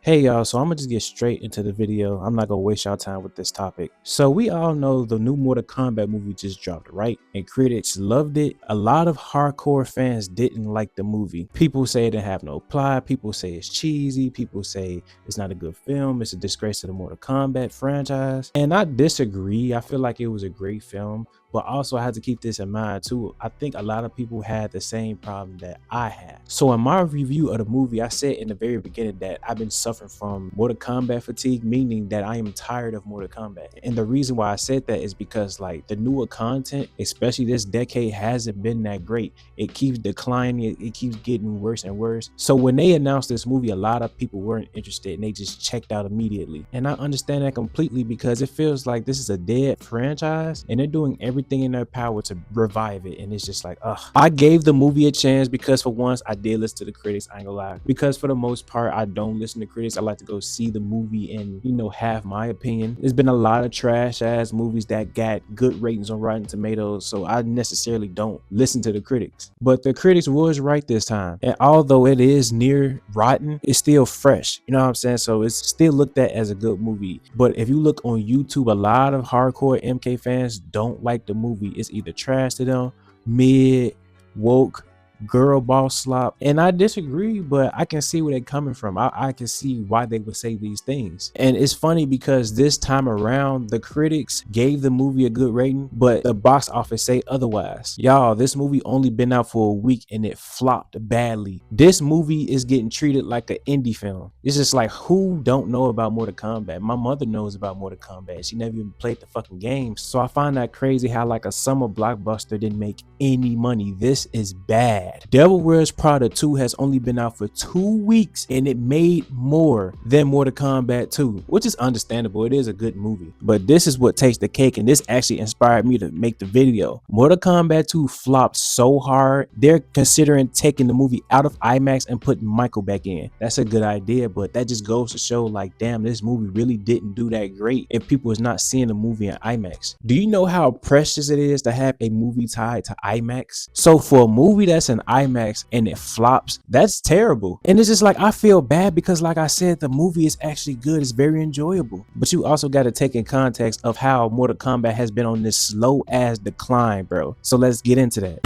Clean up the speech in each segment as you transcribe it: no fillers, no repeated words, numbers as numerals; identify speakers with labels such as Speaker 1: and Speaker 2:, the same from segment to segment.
Speaker 1: Hey y'all, so I'm gonna just get straight into the video. I'm not gonna waste y'all time with this topic. So we all know the new Mortal Kombat movie just dropped, right? And critics loved it. A lot of hardcore fans didn't like the movie. People say it didn't have no plot, people say it's cheesy, people say it's not a good film, it's a disgrace to the Mortal Kombat franchise. And I disagree. I feel like it was a great film, but also I had to keep this in mind too. I think a lot of people had the same problem that I had. So in my review of the movie, I said in the very beginning that I've been suffering from Mortal Kombat fatigue, meaning that I am tired of Mortal Kombat. And the reason why I said that is because like the newer content, especially this decade, hasn't been that great. It keeps declining, it keeps getting worse and worse. So when they announced this movie, a lot of people weren't interested and they just checked out immediately. And I understand that completely because it feels like this is a dead franchise and they're doing everything in their power to revive it. And it's just like, ugh. I gave the movie a chance because for once I did listen to the critics. I ain't gonna lie, because for the most part I don't listen to critics. I like to go see the movie and have my opinion. There's been a lot of trash ass movies that got good ratings on Rotten Tomatoes, so I necessarily don't listen to the critics. But the critics was right this time, and although it is near rotten, it's still fresh, you know what I'm saying? So it's still looked at as a good movie. But if you look on YouTube, a lot of hardcore MK fans don't like the movie. It's either trash to them, mid, woke, girl boss slop, and I disagree, but I can see where they're coming from. I can see why they would say these things. And it's funny because this time around the critics gave the movie a good rating, but the box office say otherwise. Y'all, this movie only been out for a week and it flopped badly. This movie is getting treated like an indie film. It's just like, who don't know about Mortal Kombat? My mother knows about Mortal Kombat. She never even played the fucking game. So I find that crazy how like a summer blockbuster didn't make any money. This is bad. Devil Wears Prada 2 has only been out for 2 weeks and it made more than Mortal Kombat 2, which is understandable. It is a good movie, but this is what takes the cake, and this actually inspired me to make the video. Mortal Kombat 2 flopped so hard, they're considering taking the movie out of IMAX and putting Michael back in. That's a good idea, but that just goes to show like, damn, this movie really didn't do that great if people is not seeing the movie in IMAX. Do you know how precious it is to have a movie tied to IMAX? So for a movie that's an IMAX and it flops, that's terrible. And it's just like, I feel bad because like I said, the movie is actually good, it's very enjoyable, but you also got to take in context of how Mortal Kombat has been on this slow ass decline, bro. So let's get into that.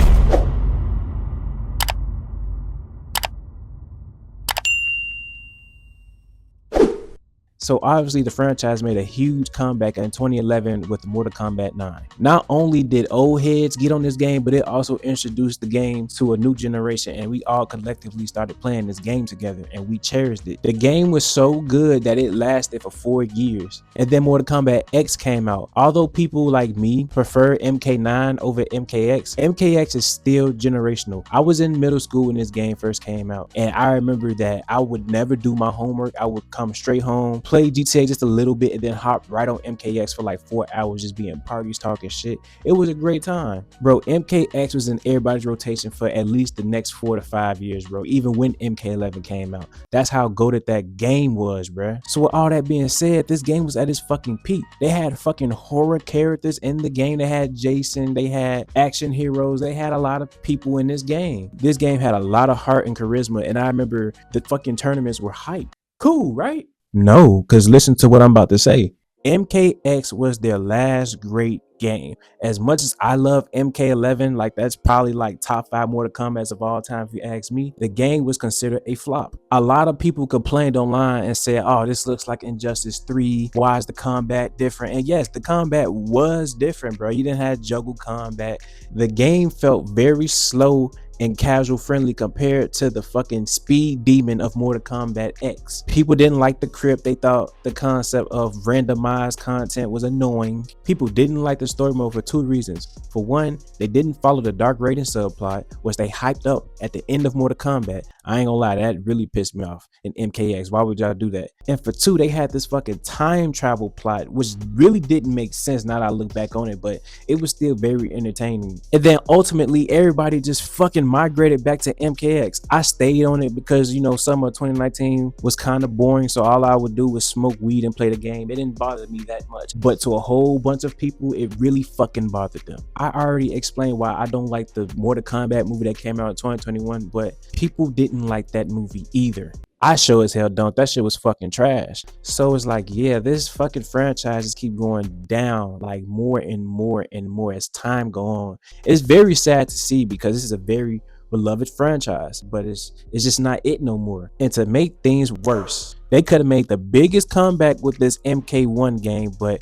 Speaker 1: So obviously the franchise made a huge comeback in 2011 with Mortal Kombat 9. Not only did old heads get on this game, but it also introduced the game to a new generation, and we all collectively started playing this game together and we cherished it. The game was so good that it lasted for 4 years. And then Mortal Kombat X came out. Although people like me prefer MK9 over MKX, MKX is still generational. I was in middle school when this game first came out, and I remember that I would never do my homework. I would come straight home, play GTA just a little bit, and then hop right on MKX for like 4 hours just being parties, talking shit. It was a great time, bro. MKX was in everybody's rotation for at least the next 4 to 5 years, bro, even when MK11 came out. That's how goated that game was, bro. So with all that being said, this game was at its fucking peak. They had fucking horror characters in the game. They had Jason, they had action heroes, they had a lot of people in this game. This game had a lot of heart and charisma, and I remember the fucking tournaments were hype. Cool, right? No, because listen to what I'm about to say. MKX was their last great game. As much as I love MK11, like that's probably like top 5 Mortal Kombats of all time if you ask me, the game was considered a flop. A lot of people complained online and said, oh, this looks like Injustice 3. Why is the combat different? And yes, the combat was different, bro. You didn't have juggle combat. The game felt very slow and casual friendly compared to the fucking speed demon of Mortal Kombat X. People didn't like the crypt. They thought the concept of randomized content was annoying. People didn't like the story mode for 2 reasons. For one, they didn't follow the Dark Raiden subplot, which they hyped up at the end of Mortal Kombat. I ain't gonna lie, that really pissed me off in MKX. Why would y'all do that? And for 2, they had this fucking time travel plot, which really didn't make sense now that I look back on it, but it was still very entertaining. And then ultimately, everybody just fucking migrated back to MKX. I stayed on it because, summer 2019 was kind of boring, so all I would do was smoke weed and play the game. It didn't bother me that much, but to a whole bunch of people, it really fucking bothered them. I already explained why I don't like the Mortal Kombat movie that came out in 2021, but people didn't like that movie either. I sure as hell don't. That shit was fucking trash. So it's like, yeah, this fucking franchise just keep going down like more and more and more as time go on. It's very sad to see because this is a very beloved franchise, but it's just not it no more. And to make things worse, they could have made the biggest comeback with this MK1 game, but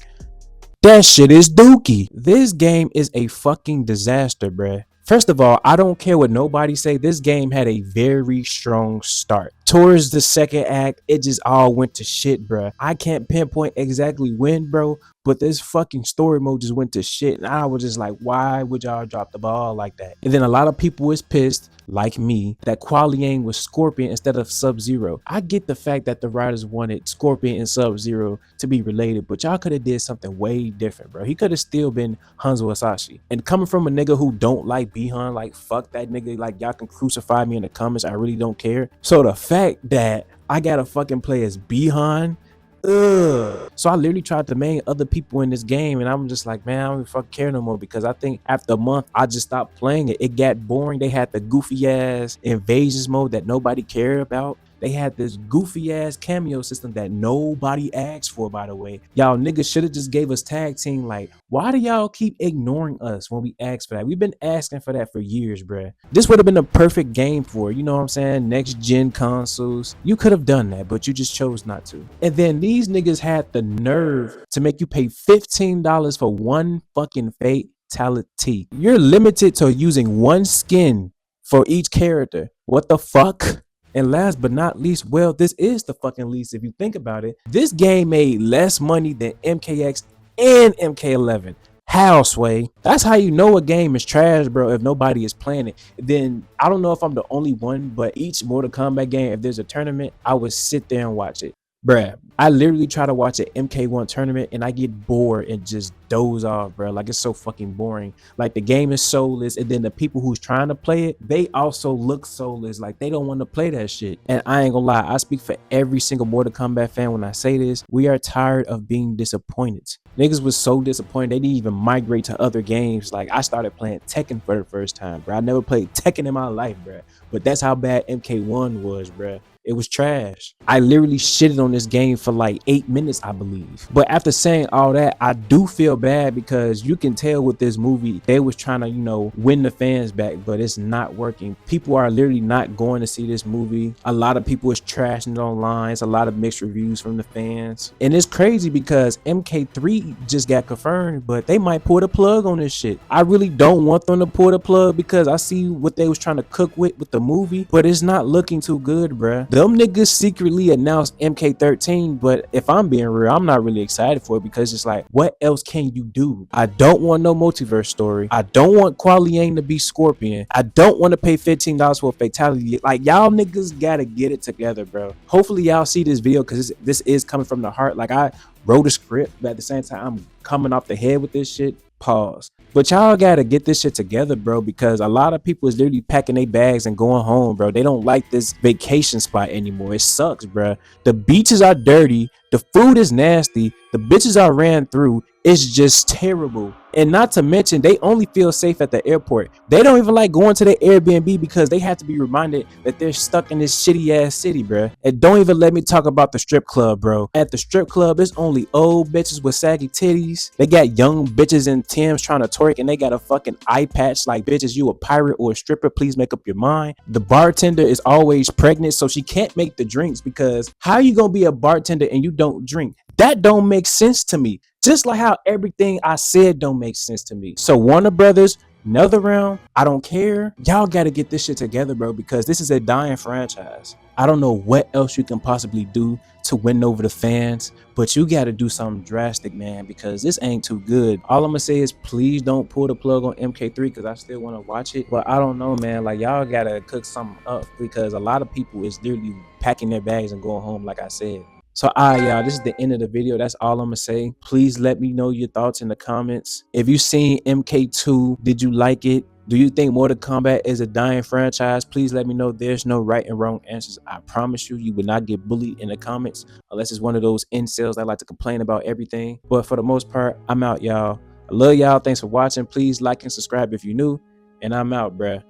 Speaker 1: that shit is dookie. This game is a fucking disaster, bruh. First of all, I don't care what nobody say. This game had a very strong start. Towards the second act, it just all went to shit, bruh. I can't pinpoint exactly when, bro, but this fucking story mode just went to shit. And I was just like, why would y'all drop the ball like that? And then a lot of people was pissed, like me, that Kuali Yang was Scorpion instead of Sub-Zero. I get the fact that the writers wanted Scorpion and Sub-Zero to be related, but y'all could have did something way different, bro. He could have still been Hanzo Hasashi. And coming from a nigga who don't like Bihan, like fuck that nigga, like y'all can crucify me in the comments, I really don't care. So the fact that I gotta fucking play as Bihan, so I literally tried to main other people in this game, and I'm just like, man, I don't fucking care no more, because I think after a month I just stopped playing it. It got boring. They had the goofy ass invasions mode that nobody cared about. They had this goofy ass cameo system that nobody asked for, by the way. Y'all niggas should have just gave us tag team. Like, why do y'all keep ignoring us when we ask for that? We've been asking for that for years, bruh. This would have been a perfect game for, you know what I'm saying, next gen consoles. You could have done that, but you just chose not to. And then these niggas had the nerve to make you pay $15 for one fucking fatality. You're limited to using one skin for each character. What the fuck? And last but not least, well, this is the fucking least if you think about it. This game made less money than MKX and MK11. How, Sway? That's how you know a game is trash, bro, if nobody is playing it. Then I don't know if I'm the only one, but each Mortal Kombat game, if there's a tournament, I would sit there and watch it. Bruh, I literally try to watch an MK1 tournament and I get bored and just doze off, bro. Like, it's so fucking boring. Like, the game is soulless, and then the people who's trying to play it, they also look soulless. Like, they don't want to play that shit. And I ain't gonna lie, I speak for every single Mortal Kombat fan when I say this. We are tired of being disappointed. Niggas was so disappointed they didn't even migrate to other games. Like, I started playing Tekken for the first time, bro. I never played Tekken in my life, bro. But that's how bad MK1 was, bro. It was trash. I literally shitted on this game for like 8 minutes, I believe. But after saying all that, I do feel bad because you can tell with this movie, they was trying to, you know, win the fans back, but it's not working. People are literally not going to see this movie. A lot of people is trashing it online. It's a lot of mixed reviews from the fans. And it's crazy because MK3 just got confirmed, but they might pull the plug on this shit. I really don't want them to pull the plug because I see what they was trying to cook with the movie, but it's not looking too good, bruh. Them niggas secretly announced MK13, but if I'm being real, I'm not really excited for it because it's like, what else can you do? I don't want no multiverse story. I don't want Kuali Yang to be Scorpion. I don't want to pay $15 for a fatality. Like, y'all niggas gotta get it together, bro. Hopefully y'all see this video because this is coming from the heart. Like, I wrote a script, but at the same time, I'm coming off the head with this shit. Pause. But y'all gotta get this shit together, bro, because a lot of people is literally packing their bags and going home, bro. They don't like this vacation spot anymore. It sucks, bro. The beaches are dirty. The food is nasty. The bitches I ran through, it's just terrible. And not to mention, they only feel safe at the airport. They don't even like going to their Airbnb because they have to be reminded that they're stuck in this shitty ass city, bro. And don't even let me talk about the strip club, bro. At the strip club, there's only old bitches with saggy titties. They got young bitches in Tim's trying to twerk, and they got a fucking eye patch like, bitches, you a pirate or a stripper? Please make up your mind. The bartender is always pregnant, so she can't make the drinks because how you gonna be a bartender and you don't drink? That don't make sense to me. Just like how everything I said don't make sense to me. So Warner Brothers, another round, I don't care. Y'all got to get this shit together, bro, because this is a dying franchise. I don't know what else you can possibly do to win over the fans, but you got to do something drastic, man, because this ain't too good. All I'm gonna say is please don't pull the plug on MK3 because I still want to watch it. But I don't know, man. Like, y'all got to cook something up because a lot of people is literally packing their bags and going home, like I said. So y'all, this is the end of the video. That's all I'm gonna say. Please let me know your thoughts in the comments. If you seen MK2, did you like it? Do you think Mortal Kombat is a dying franchise? Please let me know. There's no right and wrong answers. I promise you, you will not get bullied in the comments unless it's one of those incels that like to complain about everything. But for the most part, I'm out, y'all. I love y'all. Thanks for watching. Please like and subscribe if you're new. And I'm out, bruh.